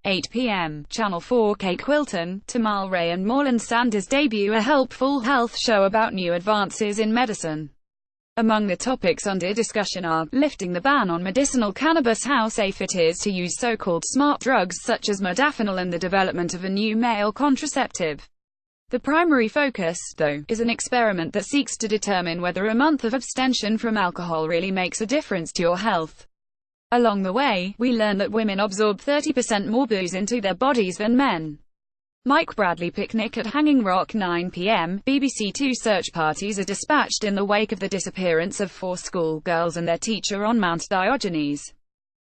8 p.m. Channel 4 Kate Quilton, Tamal Ray and Morland Sanders debut a helpful health show about new advances in medicine. Among the topics under discussion are, lifting the ban on medicinal cannabis, how safe it is to use so-called smart drugs such as modafinil, and the development of a new male contraceptive. The primary focus, though, is an experiment that seeks to determine whether a month of abstention from alcohol really makes a difference to your health. Along the way, we learn that women absorb 30% more booze into their bodies than men. Mike Bradley picnic at Hanging Rock 9 p.m. BBC Two search parties are dispatched in the wake of the disappearance of 4 schoolgirls and their teacher on Mount Diogenes.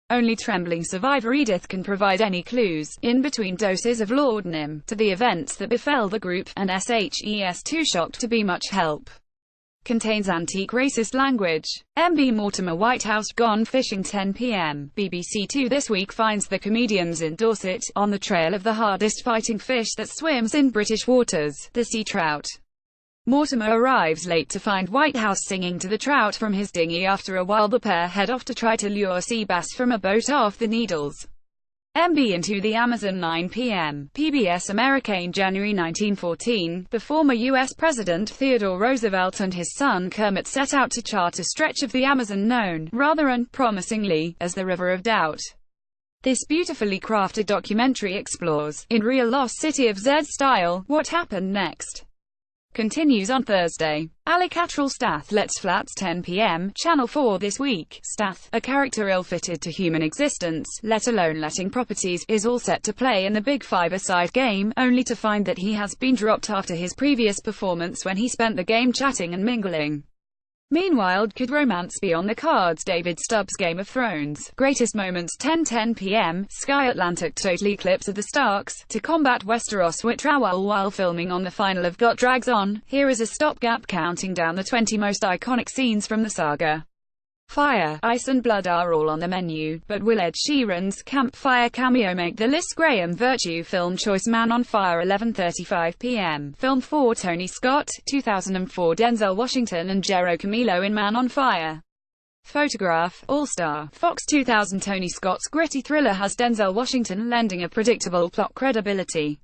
Only trembling survivor Edith can provide any clues, in between doses of laudanum, to the events that befell the group, and SHES too shocked to be much help. Contains antique racist language. MB Mortimer White House gone fishing 10 p.m. BBC Two this week finds the comedians in Dorset, on the trail of the hardest fighting fish that swims in British waters, the sea trout. Mortimer arrives late to find White House singing to the trout from his dinghy. After a while the pair head off to try to lure sea bass from a boat off the Needles. MB into the Amazon 9 p.m. PBS American January 1914, the former U.S. President Theodore Roosevelt and his son Kermit set out to chart a stretch of the Amazon known, rather unpromisingly, as the River of Doubt. This beautifully crafted documentary explores, in real Lost City of Z style, what happened next. Continues on Thursday. Ali Cattrall Stath lets flats 10 p.m. Channel 4 this week. Stath, a character ill-fitted to human existence, let alone letting properties, is all set to play in the Big Five-a-side game, only to find that he has been dropped after his previous performance when he spent the game chatting and mingling. Meanwhile, could romance be on the cards? David Stubbs' Game of Thrones. Greatest moments 10:10 p.m. Sky Atlantic total eclipse of the Starks. To combat Westeros withdrawal while filming on the final of Got Drags On, here is a stopgap counting down the 20 most iconic scenes from the saga. Fire, ice and blood are all on the menu, but will Ed Sheeran's Campfire cameo make the list? Graham Virtue film choice Man on Fire 11:35 p.m. Film 4 Tony Scott, 2004 Denzel Washington and Jero Camilo in Man on Fire. Photograph, All-Star, Fox 2000 Tony Scott's gritty thriller has Denzel Washington lending a predictable plot credibility.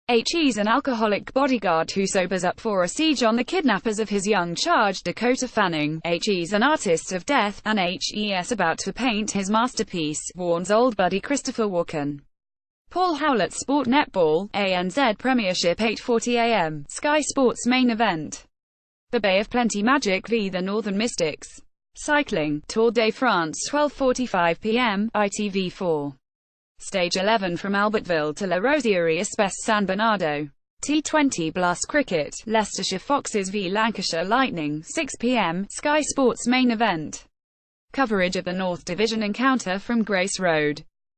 He's an alcoholic bodyguard who sobers up for a siege on the kidnappers of his young charge Dakota Fanning. He's an artist of death, and HES about to paint his masterpiece, warns old buddy Christopher Walken. Paul Howlett Sport Netball, ANZ Premiership 8:40 a.m. Sky Sports main event. The Bay of Plenty Magic v the Northern Mystics. Cycling, Tour de France 12:45 p.m. ITV4. Stage 11 from Albertville to La Rosière Espèce San Bernardo. T20 Blast Cricket, Leicestershire Foxes v Lancashire Lightning, 6 p.m, Sky Sports main event. Coverage of the North Division encounter from Grace Road.